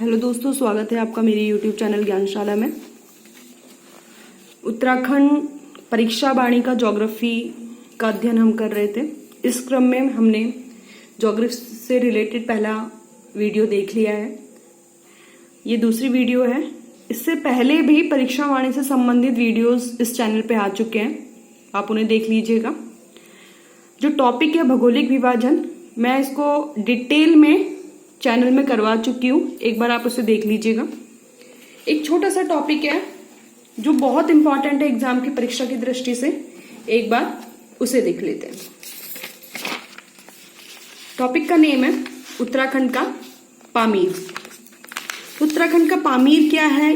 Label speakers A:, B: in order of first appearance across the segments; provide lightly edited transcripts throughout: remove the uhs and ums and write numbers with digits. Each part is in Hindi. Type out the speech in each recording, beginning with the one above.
A: हेलो दोस्तों, स्वागत है आपका मेरे YouTube चैनल ज्ञानशाला में। उत्तराखंड परीक्षा वाणी का ज्योग्राफी का अध्ययन हम कर रहे थे। इस क्रम में हमने ज्योग्राफी से रिलेटेड पहला वीडियो देख लिया है। ये दूसरी वीडियो है। इससे पहले भी परीक्षा वाणी से संबंधित वीडियोस इस चैनल पे आ चुके हैं, आप उन्हें देख लीजिएगा। जो टॉपिक है भौगोलिक विभाजन, मैं इसको डिटेल में चैनल में करवा चुकी हूँ, एक बार आप उसे देख लीजिएगा। एक छोटा सा टॉपिक है जो बहुत इंपॉर्टेंट है एग्जाम की परीक्षा की दृष्टि से, एक बार उसे देख लेते हैं। टॉपिक का नेम है उत्तराखंड का पामीर। उत्तराखंड का पामीर क्या है,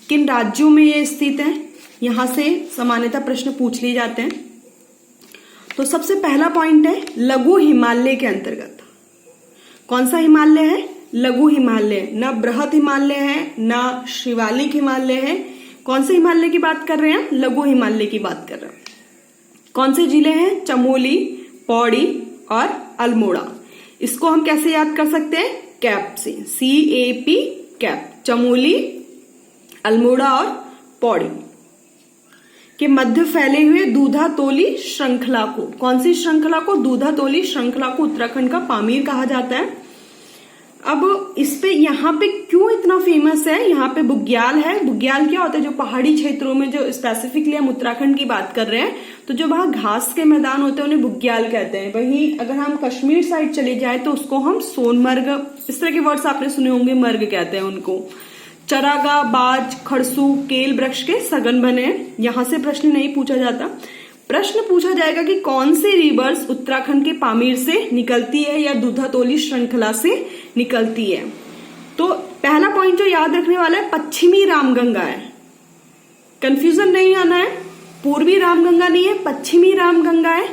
A: किन राज्यों में यह स्थित है, यहां से सामान्यतः प्रश्न पूछ लिए जाते हैं। तो सबसे पहला पॉइंट है लघु हिमालय के अंतर्गत। कौन सा हिमालय है? लघु हिमालय, न बृहद हिमालय है न शिवालिक हिमालय है। कौन से हिमालय की बात कर रहे हैं? लघु हिमालय की बात कर रहे हैं। कौन से जिले हैं? चमोली, पौड़ी और अल्मोड़ा। इसको हम कैसे याद कर सकते हैं? कैप से, CAP कैप। चमोली, अल्मोड़ा और पौड़ी के मध्य फैले हुए दूधातोली श्रृंखला को, कौन सी श्रृंखला को? दूधातोली श्रृंखला को उत्तराखंड का पामीर कहा जाता है। अब इस पे यहाँ पे क्यों इतना फेमस है? यहाँ पे बुग्याल है। बुग्याल क्या होता है? जो पहाड़ी क्षेत्रों में, जो स्पेसिफिकली हम उत्तराखंड की बात कर रहे हैं, तो जो वहां घास के मैदान होते हैं उन्हें बुग्याल कहते हैं। वहीं अगर हम कश्मीर साइड चले जाए तो उसको हम सोनमर्ग, इस तरह के वर्ड्स आपने सुने होंगे, मर्ग कहते हैं उनको। चरागा, बाज, खड़सू, केल वृक्ष के सघन बने। यहां से प्रश्न नहीं पूछा जाता। प्रश्न पूछा जाएगा कि कौन सी रिवर्स उत्तराखंड के पामीर से निकलती है या दूधातोली श्रृंखला से निकलती है। तो पहला पॉइंट जो याद रखने वाला है, पश्चिमी रामगंगा है। कंफ्यूजन नहीं आना है, पूर्वी रामगंगा नहीं है, पश्चिमी रामगंगा है।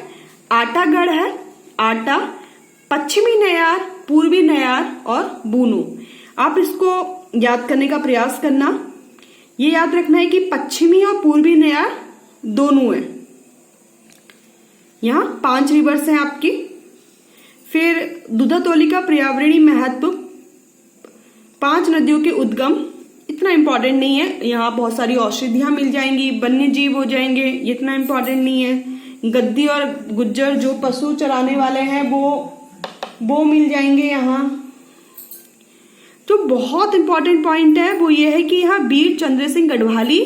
A: आटागढ़ है, आटा, पश्चिमी नयार, पूर्वी नयार और बूनो। आप इसको याद करने का प्रयास करना। ये याद रखना है कि पश्चिमी और पूर्वी नयार दोनों है। यहां 5 रिवर्स हैं आपकी। फिर दूधातोली का पर्यावरणीय महत्व, 5 नदियों के उद्गम, इतना इंपॉर्टेंट नहीं है। यहाँ बहुत सारी औषधियां मिल जाएंगी, वन्य जीव हो जाएंगे, इतना इंपॉर्टेंट नहीं है। गद्दी और गुज्जर जो पशु चराने वाले हैं वो मिल जाएंगे यहाँ। जो बहुत इंपॉर्टेंट पॉइंट है वो ये है कि यहाँ वीर चंद्र सिंह गढ़वाली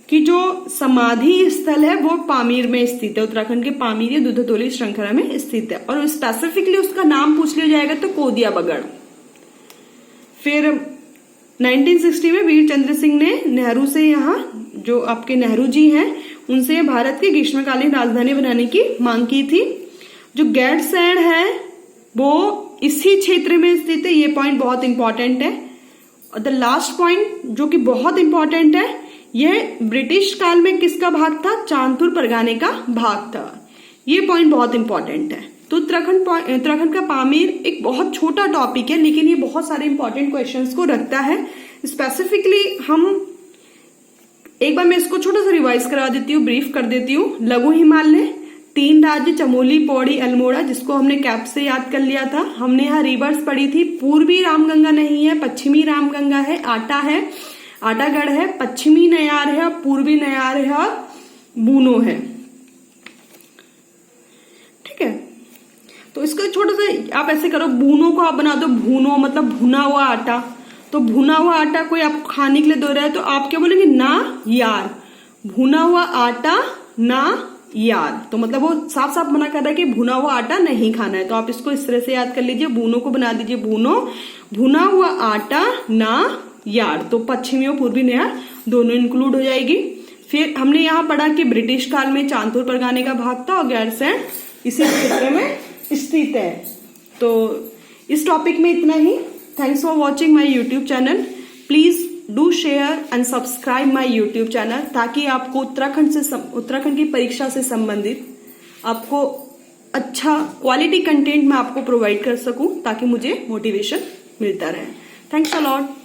A: की जो समाधि स्थल है वो पामीर में स्थित है। उत्तराखंड के पामीर या दूधातोली श्रृंखला में स्थित है और स्पेसिफिकली उसका नाम पूछ लिया जाएगा तो कोदिया बगड़। फिर 1960 में वीर चंद्र सिंह ने नेहरू से, यहाँ जो आपके नेहरू जी हैं, उनसे भारत की ग्रीष्मकालीन राजधानी बनाने की मांग की थी। जो गैरसैंण है वो इसी क्षेत्र में स्थित है। ये पॉइंट बहुत इंपॉर्टेंट है। और द लास्ट पॉइंट जो कि बहुत इंपॉर्टेंट है, यह ब्रिटिश काल में किसका भाग था? चांदपुर परगने का भाग था। ये पॉइंट बहुत इंपॉर्टेंट है। तो उत्तराखंड का पामीर एक बहुत छोटा टॉपिक है, लेकिन ये बहुत सारे इंपॉर्टेंट क्वेश्चंस को रखता है। स्पेसिफिकली हम एक बार मैं इसको छोटा सा रिवाइज करा देती हूँ, ब्रीफ कर देती हूँ। लघु हिमालय, 3 राज्य चमोली, पौड़ी, अल्मोड़ा, जिसको हमने कैप से याद कर लिया था। हमने यहाँ रिवर्स पढ़ी थी। पूर्वी रामगंगा नहीं है, पश्चिमी रामगंगा है। आटा है, आटागढ़ है, पश्चिमी नयार है, पूर्वी नयार है और बूनो है। ठीक है, तो इसको छोटा सा आप ऐसे करो, बूनो को आप बना दो भूनो, मतलब भुना हुआ आटा। तो भुना हुआ आटा कोई आपको खाने के लिए दे रहा है तो आप क्या बोलेंगे? ना यार। भुना हुआ आटा ना यार, तो मतलब वो साफ साफ मना कर रहा है कि भुना हुआ आटा नहीं खाना है। तो आप इसको इस तरह से याद कर लीजिए, बूनो को बना दीजिए बूनो, भुना हुआ आटा ना यार। तो पश्चिमी और पूर्वी नयार दोनों इंक्लूड हो जाएगी। फिर हमने यहाँ पढ़ा कि ब्रिटिश काल में चांदपुर परगने का भाग था और गैरसैंण इसी क्षेत्र में स्थित है। तो इस टॉपिक में इतना ही। Thanks for watching my YouTube channel. Please do share and subscribe my YouTube channel, ताकि आपको उत्तराखंड की परीक्षा से संबंधित आपको अच्छा क्वालिटी कंटेंट मैं आपको प्रोवाइड कर सकूं, ताकि मुझे मोटिवेशन मिलता रहे। Thanks a lot.